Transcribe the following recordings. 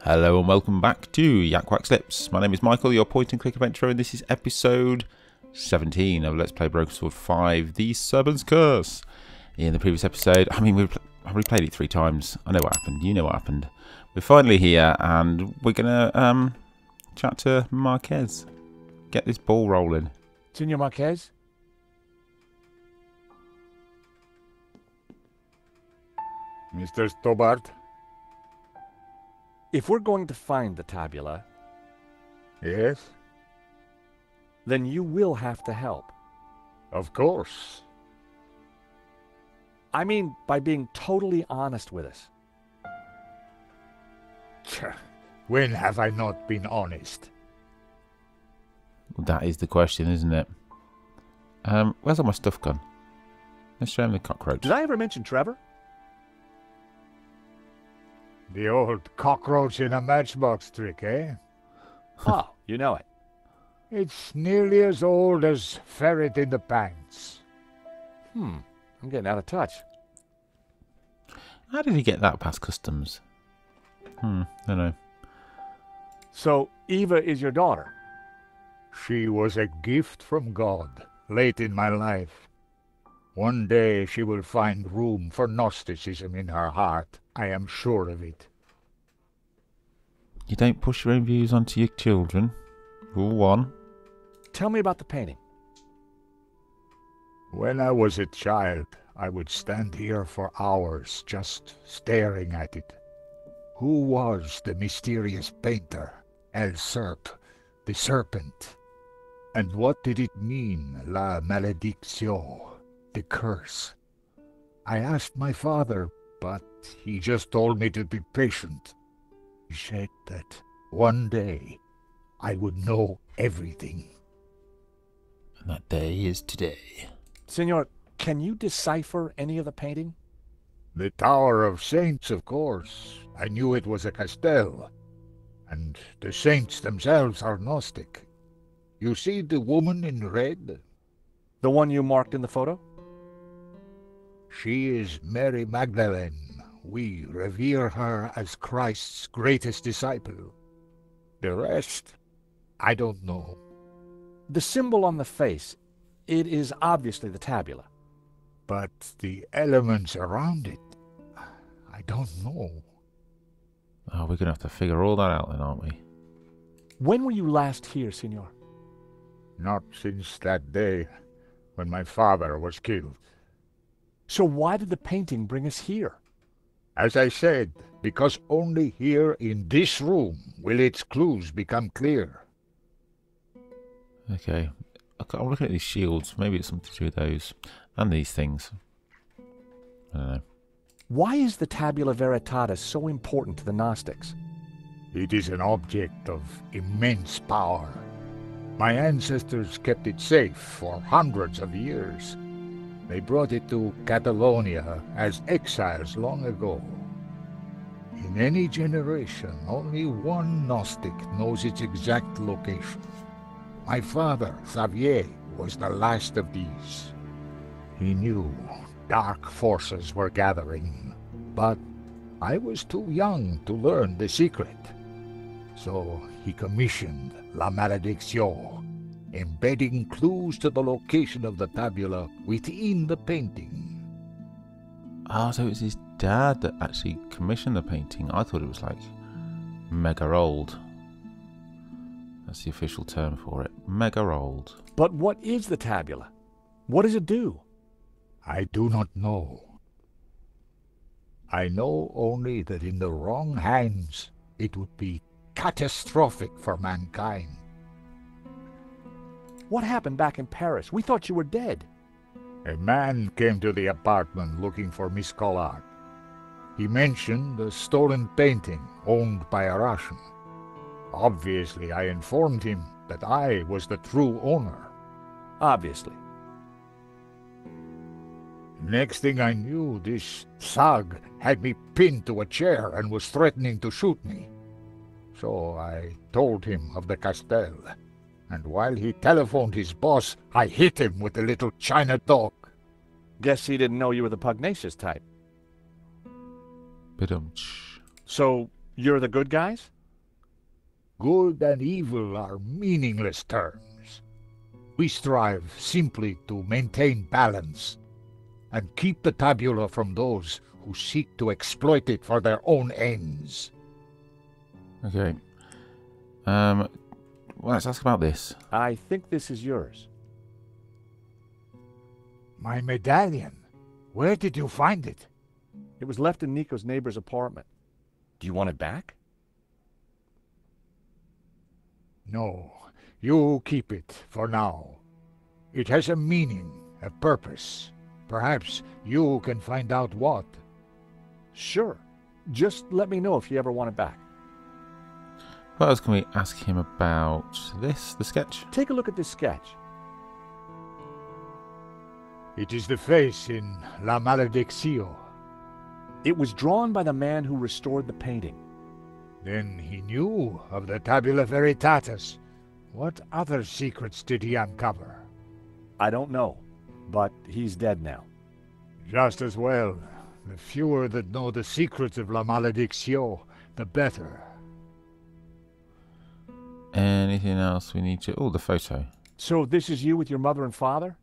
Hello and welcome back to YakWaxLips. My name is Michael, your point-and-click adventurer, and this is episode 17 of Let's Play Broken Sword 5, The Serpent's Curse. In the previous episode, I've replayed it 3 times. I know what happened, you know what happened. We're finally here, and we're going to chat to Marquez. Get this ball rolling. Senor Marquez? Mr. Stobart? If we're going to find the tabula, Yes? then you will have to help. Of course. I mean, by being totally honest with us. When have I not been honest? Well, that is the question, isn't it? Where's all my stuff gone? Let's show him the cockroach. Did I ever mention Trevor? The old cockroach in a matchbox trick, eh? Oh, you know it. It's nearly as old as ferret in the pants. I'm getting out of touch. How did he get that past customs? Don't know. So, Eva is your daughter? She was a gift from God, late in my life. One day she will find room for Gnosticism in her heart. I am sure of it. You don't push your own views onto your children. Rule 1. Tell me about the painting. When I was a child, I would stand here for hours just staring at it. Who was the mysterious painter, El the Serpent? And what did it mean, La Maledicción, the curse? I asked my father, but he just told me to be patient. He said that one day I would know everything. And that day is today. Senor, can you decipher any of the painting? The Tower of Saints, of course. I knew it was a castell. And the saints themselves are Gnostic. You see the woman in red? The one you marked in the photo? She is Mary Magdalene. We revere her as Christ's greatest disciple. The rest, I don't know. The symbol on the face, it is obviously the tabula. But the elements around it, I don't know. Oh, we're going to have to figure all that out then, aren't we? When were you last here, Senor? Not since that day when my father was killed. So why did the painting bring us here? As I said, because only here in this room will its clues become clear. Okay. I'm looking at these shields. Maybe it's something to do with those. And these things. I don't know. Why is the Tabula Veritatis so important to the Gnostics? It is an object of immense power. My ancestors kept it safe for hundreds of years. They brought it to Catalonia as exiles long ago. In any generation, only one Gnostic knows its exact location. My father, Xavier, was the last of these. He knew dark forces were gathering, but I was too young to learn the secret. So he commissioned La Maledicción, embedding clues to the location of the tabula within the painting. Oh, so it's his dad that actually commissioned the painting. I thought it was like mega old. That's the official term for it. Mega old. But what is the tabula? What does it do? I do not know. I know only that in the wrong hands it would be catastrophic for mankind. What happened back in Paris? We thought you were dead. A man came to the apartment looking for Miss Collard. He mentioned a stolen painting owned by a Russian. Obviously, I informed him that I was the true owner. Obviously. Next thing I knew, this thug had me pinned to a chair and was threatening to shoot me. So I told him of the castell, and while he telephoned his boss, I hit him with the little China dog. Guess he didn't know you were the pugnacious type. Bidumch. So You're the good guys? Good and evil are meaningless terms. We strive simply to maintain balance and keep the tabula from those who seek to exploit it for their own ends. Okay. Well, let's ask about this. I think this is yours. My medallion. Where did you find it? It was left in Nico's neighbor's apartment. Do you want it back? No, you keep it for now. It has a meaning, a purpose. Perhaps you can find out what. Sure. Just let me know if you ever want it back. What else can we ask him about? This, the sketch? Take a look at this sketch. It is the face in La Malediccio. It was drawn by the man who restored the painting. Then he knew of the Tabula Veritatis. What other secrets did he uncover? I don't know, but he's dead now. Just as well. The fewer that know the secrets of La Malediccio, the better. Anything else we need to... Oh, the photo. So this is you with your mother and father?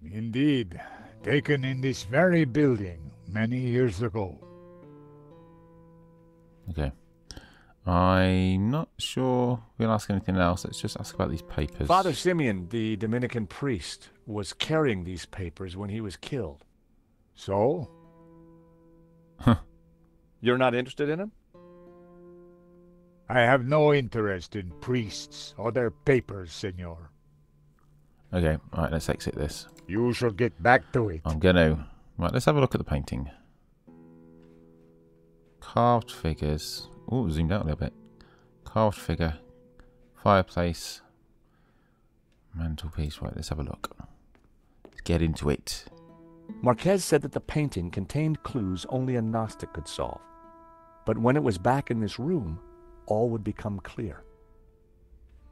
Indeed. Taken in this very building many years ago. Okay. I'm not sure we'll ask anything else. Let's just ask about these papers. Father Simeon, the Dominican priest, was carrying these papers when he was killed. So? You're not interested in him? I have no interest in priests or their papers, senor. Okay, right, let's exit this. You shall get back to it. I'm gonna... Right, let's have a look at the painting. Carved figures. Oh, zoomed out a little bit. Carved figure. Fireplace. Mantelpiece. Right, let's have a look. Let's get into it. Marquez said that the painting contained clues only a Gnostic could solve. But when it was back in this room, all would become clear.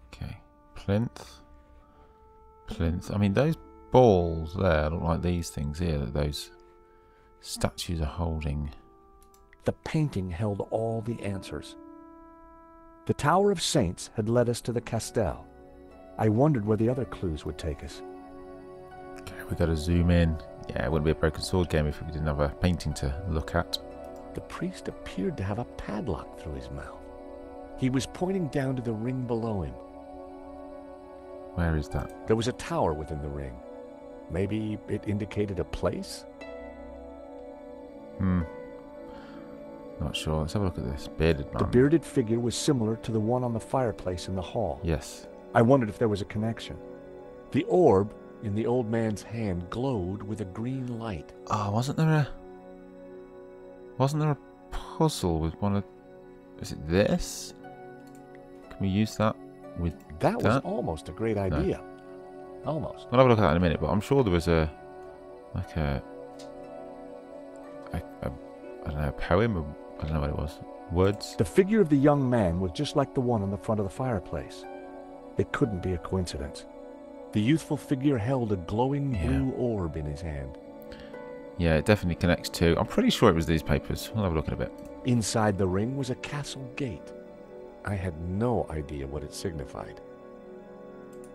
Okay. Plinth. Plinth. I mean, those balls there look like these things here that those statues are holding. The painting held all the answers. The Tower of Saints had led us to the Castel. I wondered where the other clues would take us. Okay, we got to zoom in. Yeah, it wouldn't be a broken sword game if we didn't have a painting to look at. The priest appeared to have a padlock through his mouth. He was pointing down to the ring below him. Where is that? There was a tower within the ring. Maybe it indicated a place? Not sure. Let's have a look at this. Bearded man. The bearded figure was similar to the one on the fireplace in the hall. Yes. I wondered if there was a connection. The orb in the old man's hand glowed with a green light. Oh, wasn't there a puzzle with one of... Is it this? Can we use that with That was almost a great idea. Almost. I'll have a look at that in a minute, but I'm sure there was a I don't know, a poem, or I don't know what it was. Words? The figure of the young man was just like the one on the front of the fireplace. It couldn't be a coincidence. The youthful figure held a glowing blue orb in his hand. Yeah, it definitely connects to... I'm pretty sure it was these papers. We'll have a look in a bit. Inside the ring was a castle gate. I had no idea what it signified.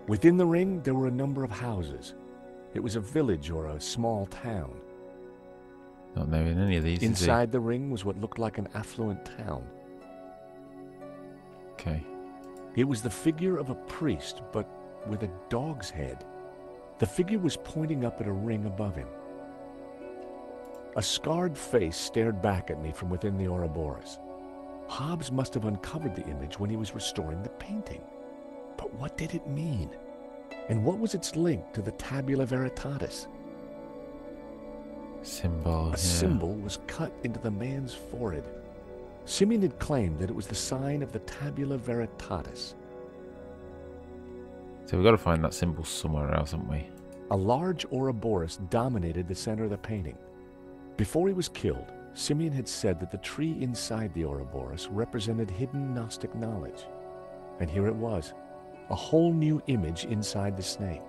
Within the ring, there were a number of houses. It was a village or a small town. Not knowing any of these. Inside the ring was what looked like an affluent town. Okay. It was the figure of a priest, but with a dog's head. The figure was pointing up at a ring above him. A scarred face stared back at me from within the Ouroboros. Hobbes must have uncovered the image when he was restoring the painting. But what did it mean? And what was its link to the Tabula Veritatis? Symbol. A symbol was cut into the man's forehead. Simeon had claimed that it was the sign of the Tabula Veritatis. So we've got to find that symbol somewhere else, haven't we? A large Ouroboros dominated the center of the painting. Before he was killed, Simeon had said that the tree inside the Ouroboros represented hidden Gnostic knowledge. And here it was, a whole new image inside the snake.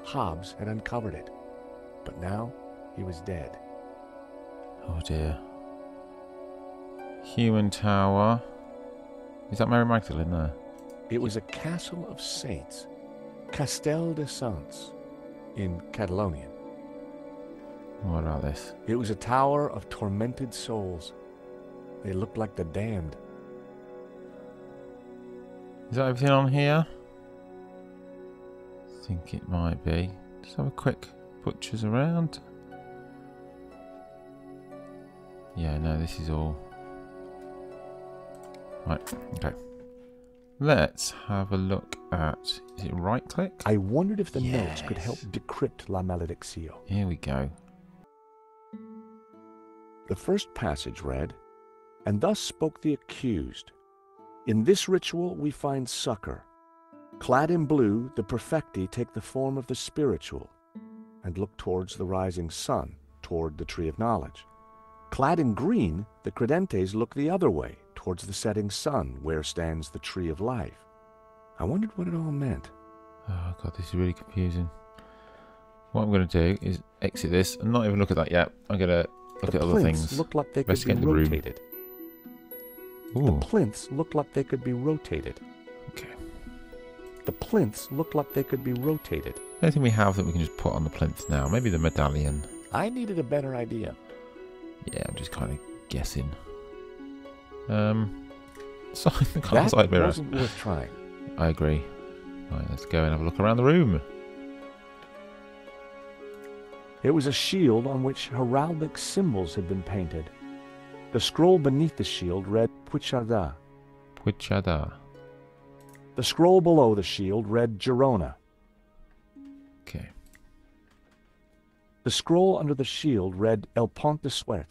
Hobbes had uncovered it, but now he was dead. Oh dear. Human tower. Is that Mary Magdalene there? It was a castle of saints, Castel de Saints, in Catalonian. What about this? It was a tower of tormented souls. They looked like the damned. Is that everything on here? I think it might be. Just have a quick butchers around. Yeah, no, this is all. Right, okay. Let's have a look at... Is it right click? I wondered if the notes Yes. could help decrypt La Malediccio. Here we go. The first passage read, "And thus spoke the accused. In this ritual we find succor. Clad in blue, the perfecti take the form of the spiritual and look towards the rising sun, toward the tree of knowledge. Clad in green, the credentes look the other way, towards the setting sun, where stands the tree of life." I wondered what it all meant. Oh god, this is really confusing. What I'm going to do is exit this and not even look at that yet. I'm going to look at other plinths things. looked like they could be Investigate the room. rotated. The Ooh, plinths looked like they could be rotated. okay. The plinths looked like they could be rotated. Anything we have that we can just put on the plinth now? Maybe the medallion. I needed a better idea. Yeah, I'm just kind of guessing. So the That side mirror. wasn't worth trying. I agree. Right, let's go and have a look around the room. It was a shield on which heraldic symbols had been painted. The scroll beneath the shield read Puichada. Puichada. The scroll below the shield read Girona. Okay. The scroll under the shield read El Pont de Suert.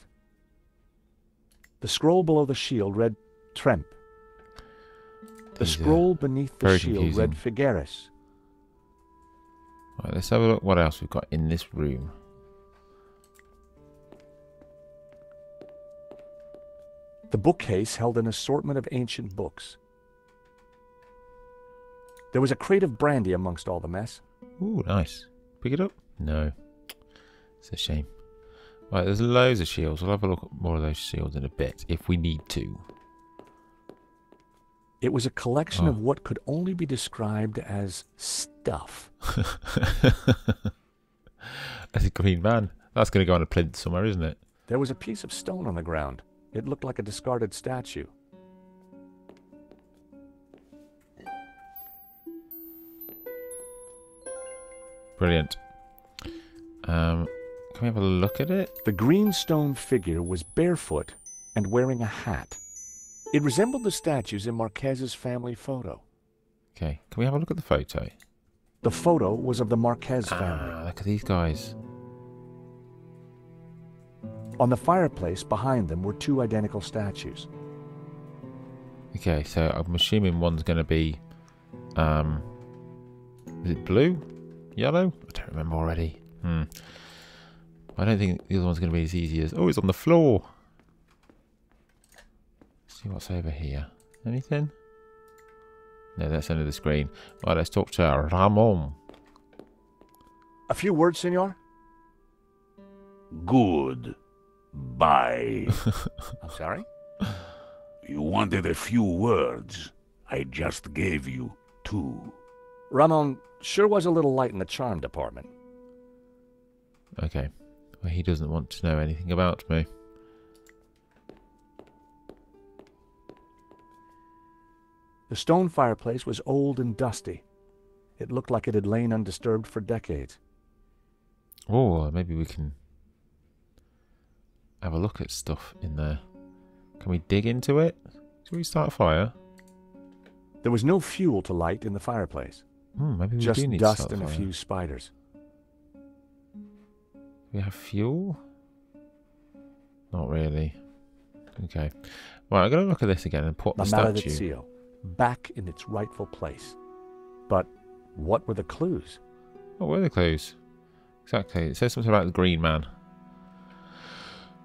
The scroll below the shield read Tremp. The These are scroll beneath the very shield read Figueres. Right, let's have a look what else we've got in this room. The bookcase held an assortment of ancient books. There was a crate of brandy amongst all the mess. Ooh, nice. Pick it up? No. It's a shame. Right, there's loads of shields. We'll have a look at more of those shields in a bit, if we need to. It was a collection Oh. of what could only be described as stuff. That's a green man. That's going to go on a plinth somewhere, isn't it? There was a piece of stone on the ground. It looked like a discarded statue. Brilliant. Can we have a look at it? The green stone figure was barefoot and wearing a hat. It resembled the statues in Marquez's family photo. Okay, can we have a look at the photo? The photo was of the Marquez family. Ah, look at these guys. On the fireplace behind them were two identical statues. Okay, so I'm assuming one's going to be, is it blue? Yellow? I don't remember already. I don't think the other one's going to be as easy as... Oh, it's on the floor. Let's see what's over here. Anything? No, that's under the screen. Right, let's talk to Ramon. A few words, senor? Good. Bye. I'm sorry? You wanted a few words. I just gave you 2. Ramon sure was a little light in the charm department. Okay. Well, he doesn't want to know anything about me. The stone fireplace was old and dusty. It looked like it had lain undisturbed for decades. Oh, maybe we can have a look at stuff in there. Can we dig into it? Shall we start a fire? There was no fuel to light in the fireplace. Maybe we Just do need dust to start and a fire. few spiders. We have fuel? Not really. Okay. Right, I'm going to look at this again and put La the statue. Malediccio, back in its rightful place. But what were the clues? What were the clues? Exactly. It says something about the green man.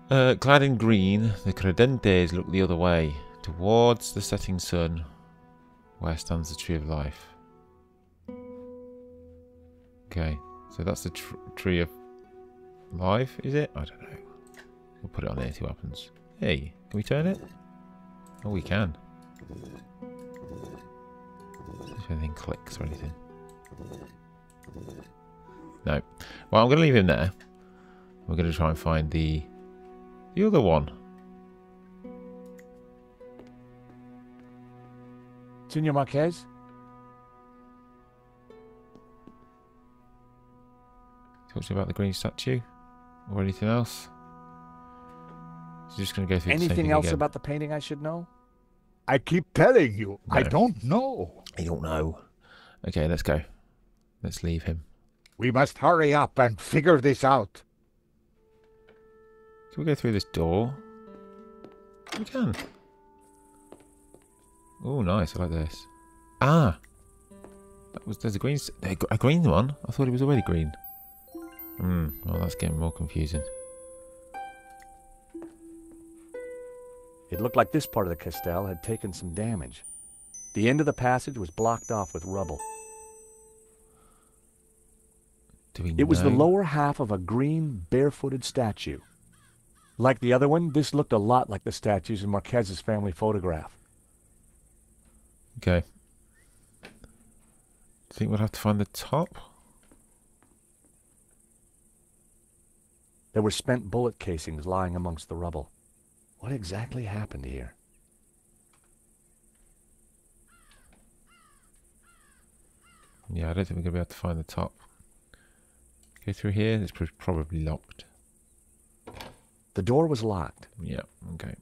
Clad in green, the credentes look the other way, towards the setting sun, where stands the tree of life. Okay, so that's the tree of life, is it? I don't know. We'll put it on there, see what happens. Hey, can we turn it? Oh, we can. If anything clicks or anything. No. Well, I'm going to leave him there. We're going to try and find the other one. Senor Marquez? Talk to you about the green statue? Or anything else? He's just going to go through the same Anything thing else again. about the painting I should know? I keep telling you, No. I don't know. I don't know. Okay, let's go. Let's leave him. We must hurry up and figure this out. Can we go through this door? We can. Oh, nice. I like this. Ah! There's a green one? I thought it was already green. Well, that's getting more confusing. It looked like this part of the castell had taken some damage. The end of the passage was blocked off with rubble. Do we It was the know? lower half of a green, barefooted statue. Like the other one, this looked a lot like the statues in Marquez's family photograph. Okay. Do you think we'll have to find the top? There were spent bullet casings lying amongst the rubble. What exactly happened here? Yeah, I don't think we're going to be able to find the top. Go through here. It's probably locked. The door was locked. Yeah, okay.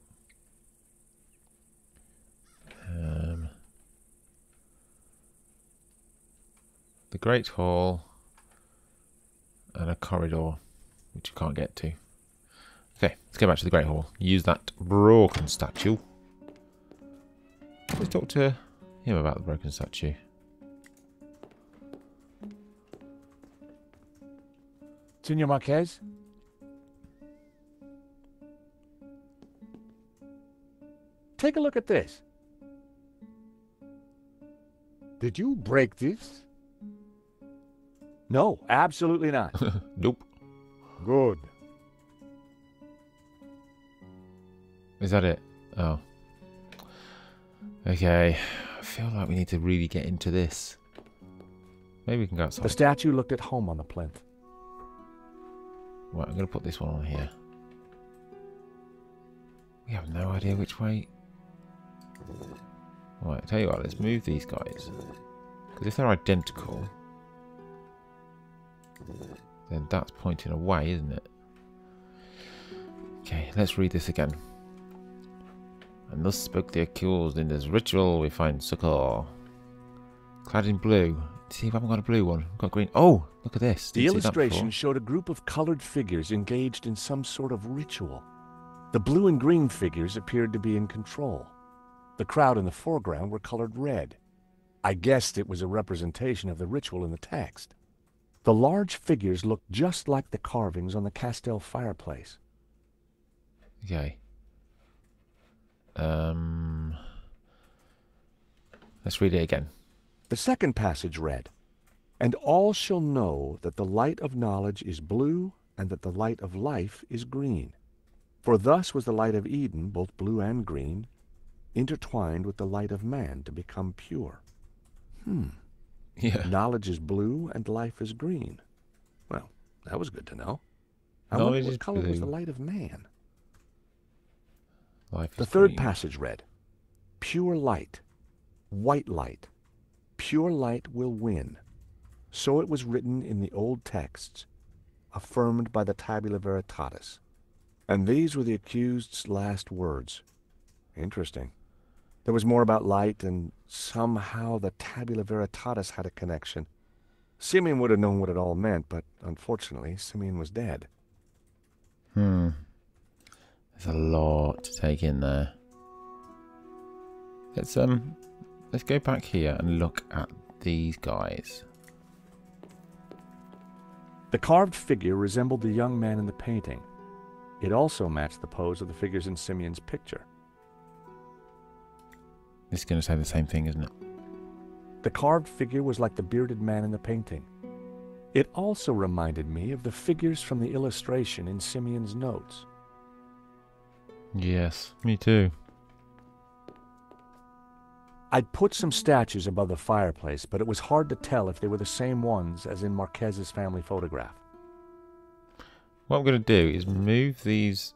The Great Hall and a corridor, which you can't get to. Okay, let's go back to the Great Hall. Use that broken statue. Let's talk to him about the broken statue. Senor Marquez? Take a look at this. Did you break this? No, absolutely not. Nope. Good. Is that it? Oh. Okay. I feel like we need to really get into this. Maybe we can go outside. The statue looked at home on the plinth. Right, I'm going to put this one on here. We have no idea which way. Right, I tell you what, let's move these guys. Because if they're identical, then that's pointing away, isn't it? Okay, let's read this again. And thus spoke the accused. In this ritual we find succor. Clad in blue. See, we haven't got a blue one. We've got green. Oh, look at this. The Didn't see that illustration before. showed a group of colored figures engaged in some sort of ritual. The blue and green figures appeared to be in control. The crowd in the foreground were colored red. I guessed it was a representation of the ritual in the text. The large figures looked just like the carvings on the Castell fireplace. Okay. Let's read it again. The second passage read, "And all shall know that the light of knowledge is blue, and that the light of life is green. For thus was the light of Eden, both blue and green, intertwined with the light of man to become pure." Yeah. Knowledge is blue and life is green. Well, that was good to know. I wonder Knowledge is what color was the blue. light of man. Life The is third green. passage read, "Pure light, white light, pure light will win. So it was written in the old texts, affirmed by the Tabula Veritatis." And these were the accused's last words. Interesting. There was more about light, and somehow the Tabula Veritatis had a connection. Simeon would have known what it all meant, but unfortunately, Simeon was dead. There's a lot to take in there. Let's go back here and look at these guys. The carved figure resembled the young man in the painting. It also matched the pose of the figures in Simeon's picture. This is going to say the same thing, isn't it? The carved figure was like the bearded man in the painting. It also reminded me of the figures from the illustration in Simeon's notes. Yes, me too. I'd put some statues above the fireplace, but it was hard to tell if they were the same ones as in Marquez's family photograph. What I'm going to do is move these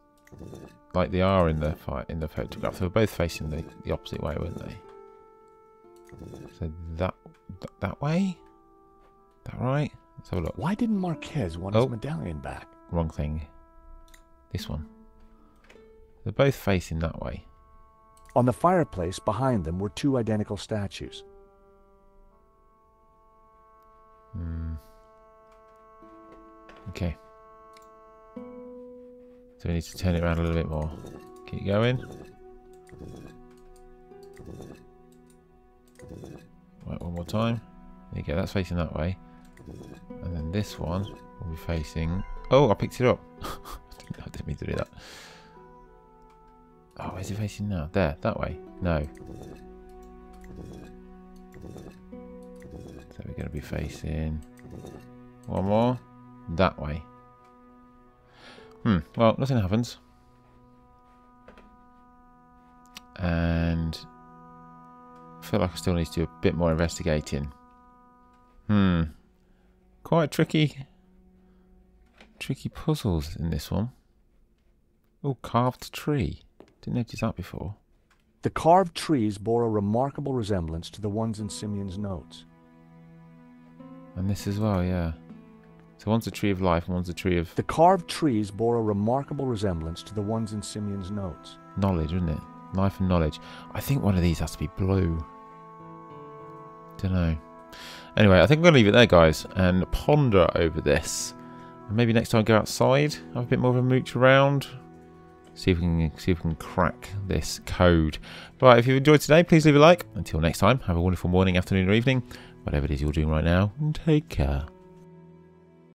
like they are in the photograph. They were both facing the opposite way, weren't they? So that way? That right? Let's have a look. Why didn't Marquez want his medallion back? Wrong thing. This one. They're both facing that way. On the fireplace behind them were two identical statues. Okay. So we need to turn it around a little bit more. Keep going. Right, one more time. There you go, that's facing that way. And then this one will be facing... Oh, I picked it up. I didn't mean to do that. Oh, where's it facing now? There, that way. No. So we're going to be facing... One more. That way. Well, nothing happens. And... I feel like I still need to do a bit more investigating. Quite tricky puzzles in this one. Oh, carved tree. Didn't notice that before. The carved trees bore a remarkable resemblance to the ones in Simeon's notes. And this as well, yeah. So one's a tree of life and one's a tree of... The carved trees bore a remarkable resemblance to the ones in Simeon's notes. Knowledge, isn't it? Life and knowledge. I think one of these has to be blue. Don't know. Anyway, I think I'm going to leave it there, guys, and ponder over this. And maybe next time go outside, have a bit more of a mooch around. See if we can crack this code. Right, if you've enjoyed today, please leave a like. Until next time, have a wonderful morning, afternoon, or evening. Whatever it is you're doing right now, and take care.